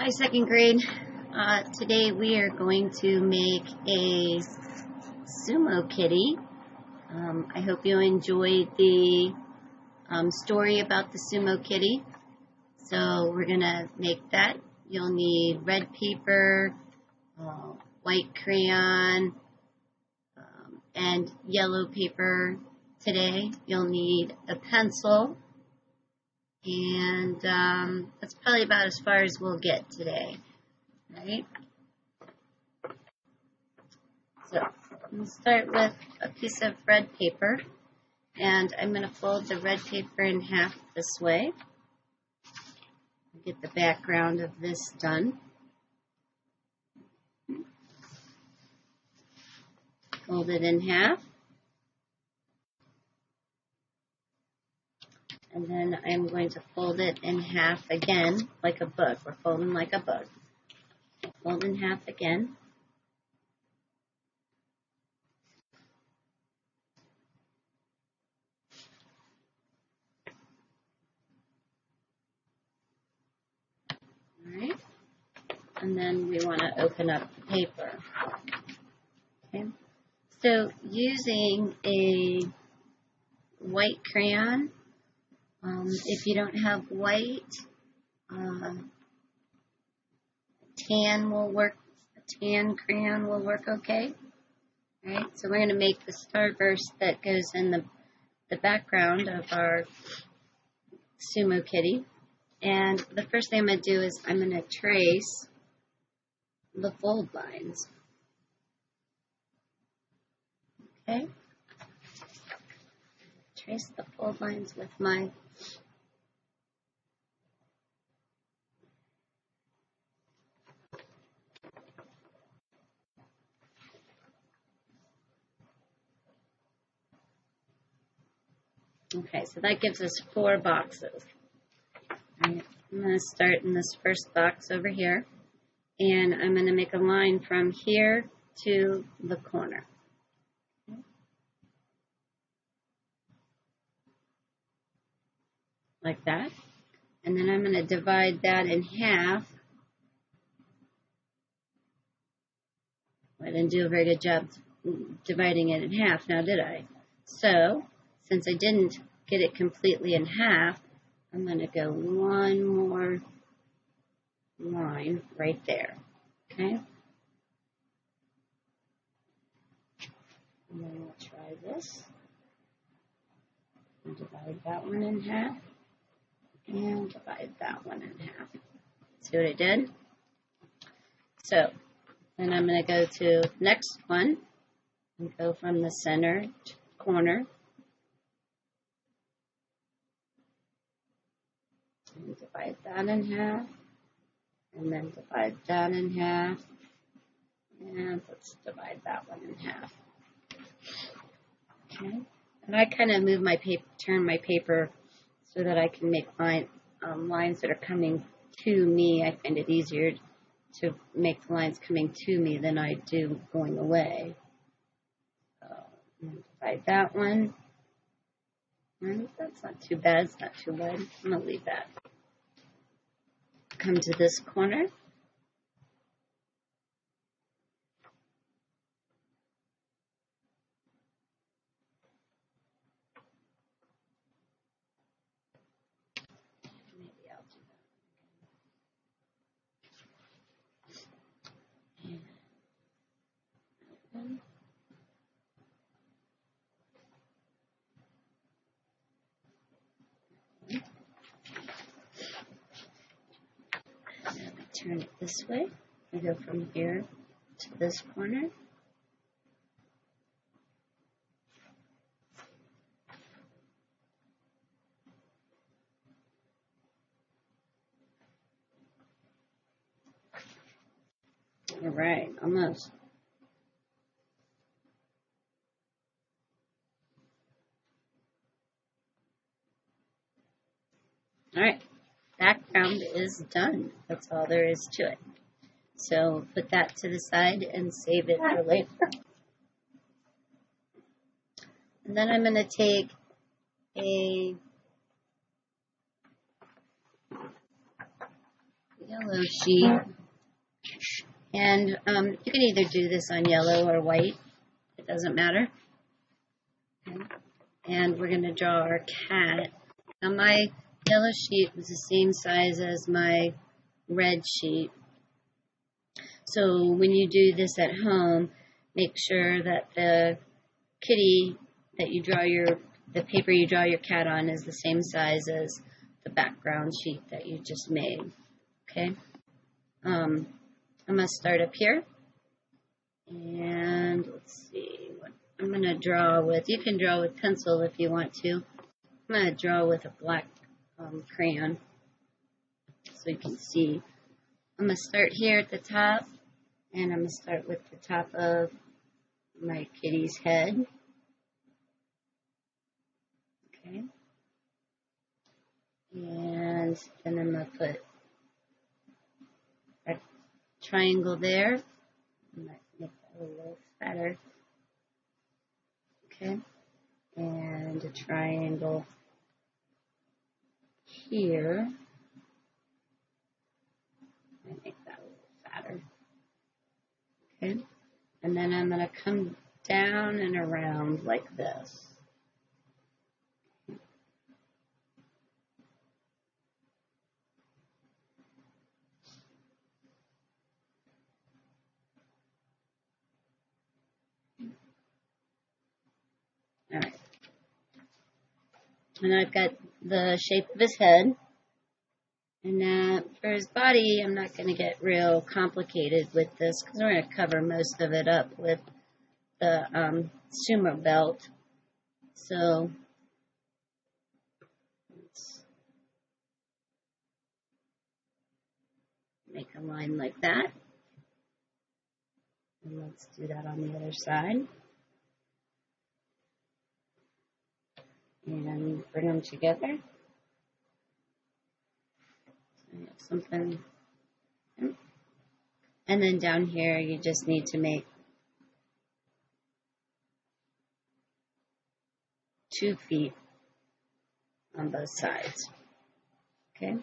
Hi, second grade. Today we are going to make a Sumokitty. I hope you enjoyed the story about the Sumokitty. So we're going to make that. You'll need red paper, white crayon, and yellow paper today. You'll need a pencil. And that's probably about as far as we'll get today, right? So I'm going to start with a piece of red paper, and I'm going to fold the red paper in half this way. Get the background of this done. Fold it in half. And then I'm going to fold it in half again, like a book. We're folding like a book. Fold in half again. All right. And then we want to open up the paper. Okay. So using a white crayon, if you don't have white, tan will work. A tan crayon will work okay. All right, so we're going to make the starburst that goes in the background of our Sumokitty. And the first thing I'm going to do is I'm going to trace the fold lines. Okay. Trace the fold lines with my Okay, so that gives us 4 boxes. Right, I'm going to start in this first box over here, and I'm going to make a line from here to the corner. Like that. And then I'm going to divide that in half. I didn't do a very good job dividing it in half, now did I? So, since I didn't get it completely in half, I'm going to go one more line right there, okay? And then we'll try this. And divide that one in half, and divide that one in half. See what I did? So, then I'm going to go to the next one, and go from the center to the corner. And divide that in half, and then divide that in half, and let's divide that one in half. Okay, and I kind of move my paper, turn my paper so that I can make lines that are coming to me. I find it easier to make the lines coming to me than I do going away. So I'm going to divide that one. Right, that's not too bad. It's not too wide. I'm going to leave that. Come to this corner. Maybe I'll do that. And turn it this way. I go from here to this corner. All right, almost. All right, background is done. That's all there is to it. So put that to the side and save it for later. And then I'm going to take a yellow sheet. And you can either do this on yellow or white. It doesn't matter. Okay. And we're going to draw our cat. Now my yellow sheet was the same size as my red sheet. So when you do this at home, make sure that the kitty that you draw the paper you draw your cat on is the same size as the background sheet that you just made. Okay. I'm going to start up here. And let's see what I'm going to draw with. You can draw with pencil if you want to. I'm going to draw with a black crayon so you can see. I'm going to start here at the top, and I'm going to start with the top of my kitty's head. Okay. And then I'm going to put a triangle there. I might make that a little fatter. Okay. And a triangle here. I make that a little fatter. Okay. And then I'm going to come down and around like this. All right. And I've got the shape of his head. And for his body, I'm not going to get real complicated with this because we're going to cover most of it up with the sumo belt. So let's make a line like that. And let's do that on the other side. And bring them together. So I have something. And then down here, you just need to make 2 feet on both sides. Okay.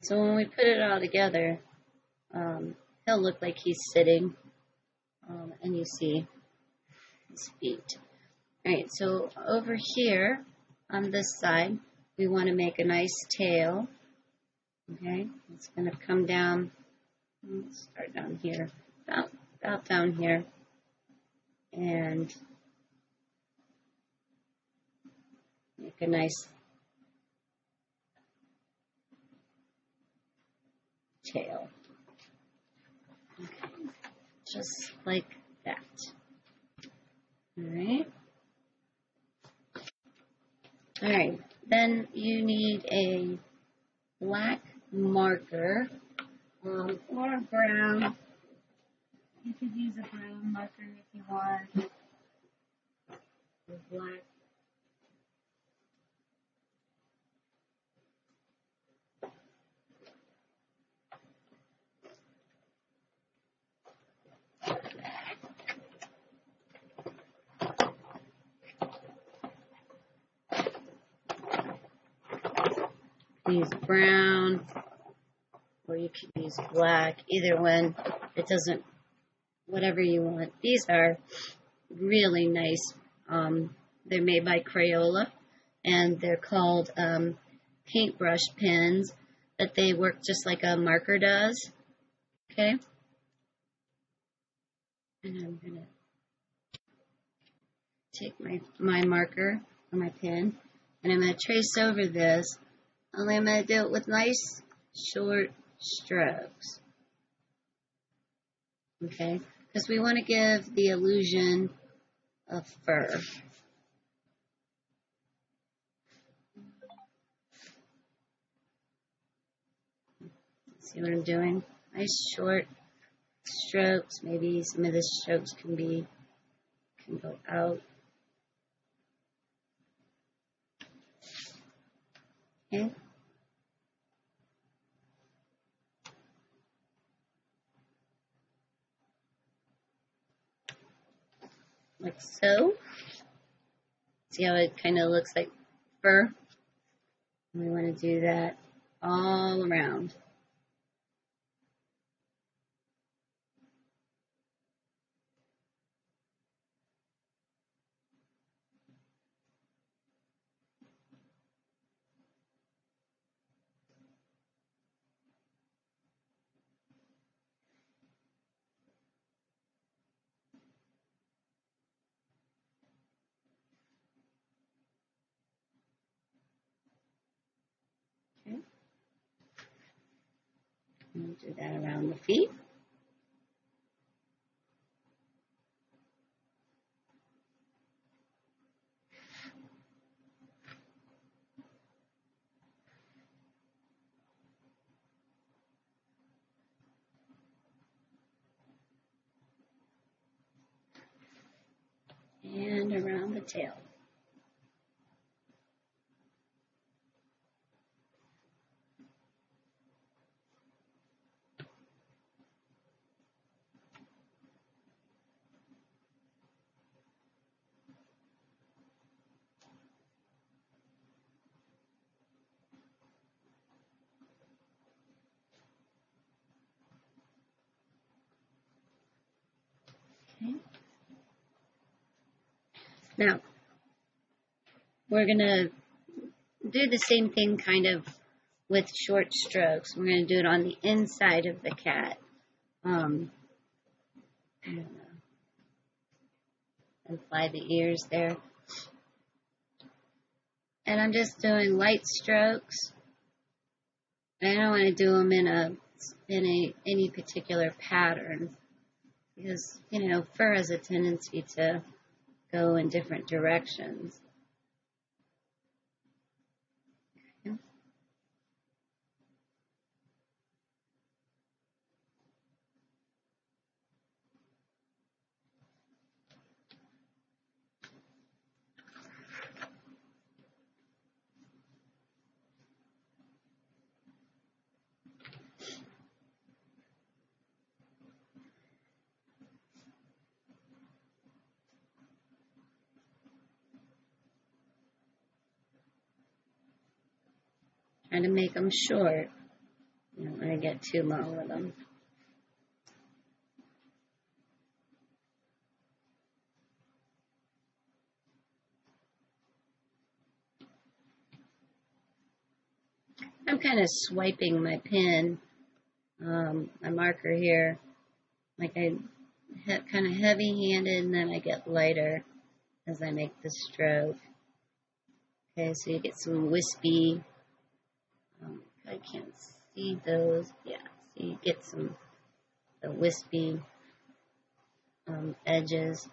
So when we put it all together, he'll look like he's sitting, and you see his feet. All right, so over here on this side, we want to make a nice tail. Okay, it's going to come down. Let's start down here, about down here, and make a nice tail. Okay, just like that. All right, then you need a black marker or a brown. You could use a brown marker if you want, or black. Use brown, or you could use black, either one. It doesn't, whatever you want. These are really nice. They're made by Crayola, and they're called paintbrush pens, but they work just like a marker does. Okay? And I'm going to take my marker or my pen, and I'm going to trace over this. Only I'm going to do it with nice short strokes. Okay? Because we want to give the illusion of fur. See what I'm doing? Nice short strokes. Maybe some of the strokes can go out. Okay. like so. See how it kind of looks like fur? We want to do that all around. Okay. And do that around the feet. And around the tail. Okay. Now, we're going to do the same thing kind of with short strokes. We're going to do it on the inside of the cat. I don't know. Apply the ears there. And I'm just doing light strokes. I don't want to do them in any particular pattern because, you know, fur has a tendency to go in different directions. Okay. Trying to make them short. You don't want to get too long with them. I'm kind of swiping my pen, my marker here, like I kind of heavy-handed, and then I get lighter as I make the stroke. Okay, so you get some wispy. I can't see those. Yeah, so you get some the wispy edges.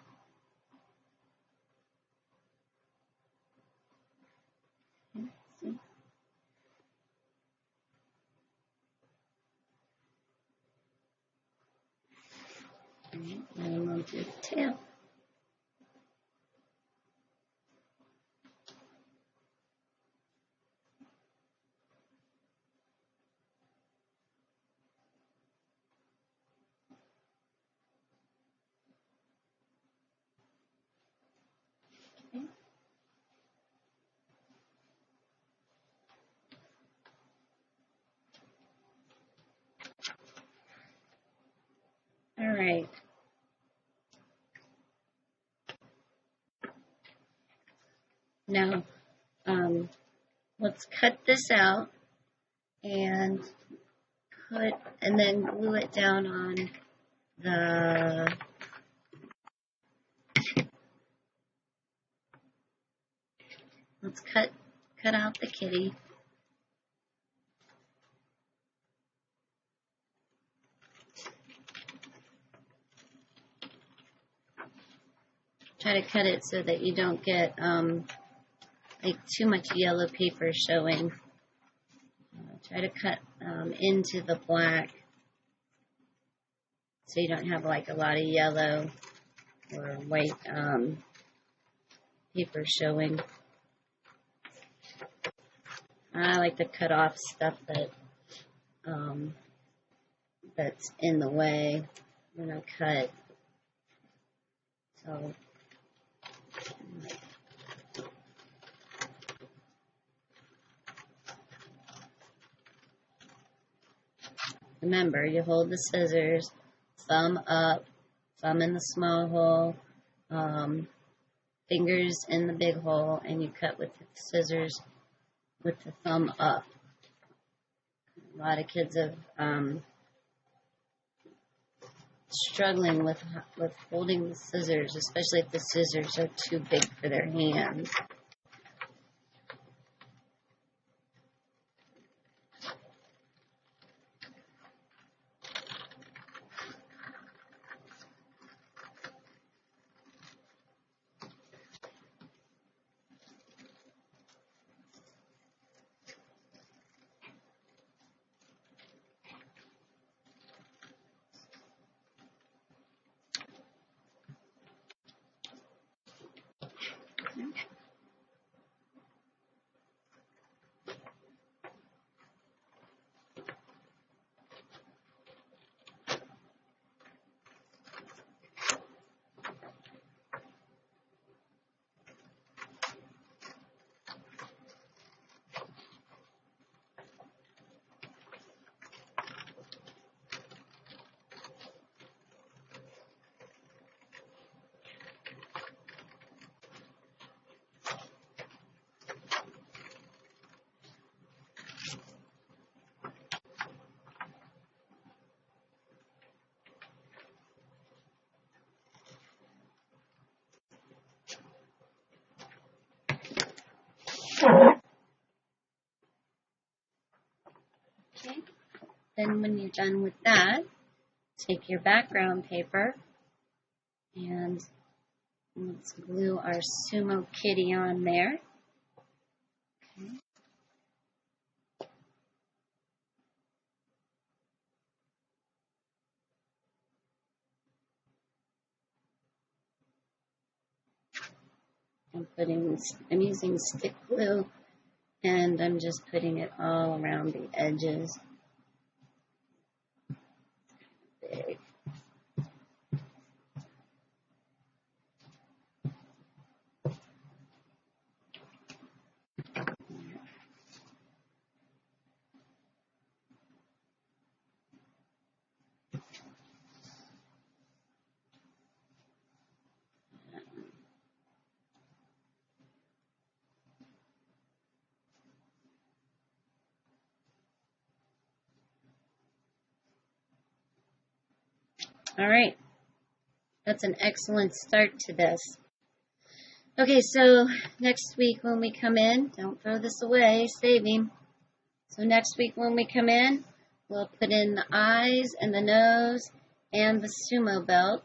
Okay, see? And then we'll do the tail. Okay. All right. Now, let's cut this out and then glue it down on the let's cut out the kitty. Try to cut it so that you don't get like too much yellow paper showing. Try to cut into the black so you don't have like a lot of yellow or white paper showing. I like to cut off stuff that that's in the way when I cut. So Remember, you hold the scissors, thumb up, thumb in the small hole, fingers in the big hole, and you cut with the scissors with the thumb up. A lot of kids have struggling with holding the scissors, especially if the scissors are too big for their hands. Okay, then when you're done with that, take your background paper and let's glue our Sumokitty on there. Okay. I'm using stick glue, and I'm just putting it all around the edges. Big. All right, that's an excellent start to this. Okay, so next week when we come in, don't throw this away, save him. So next week when we come in, we'll put in the eyes and the nose and the sumo belt,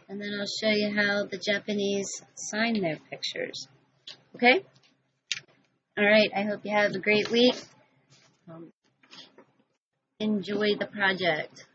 and then I'll show you how the Japanese sign their pictures. Okay? All right, I hope you have a great week. Enjoy the project.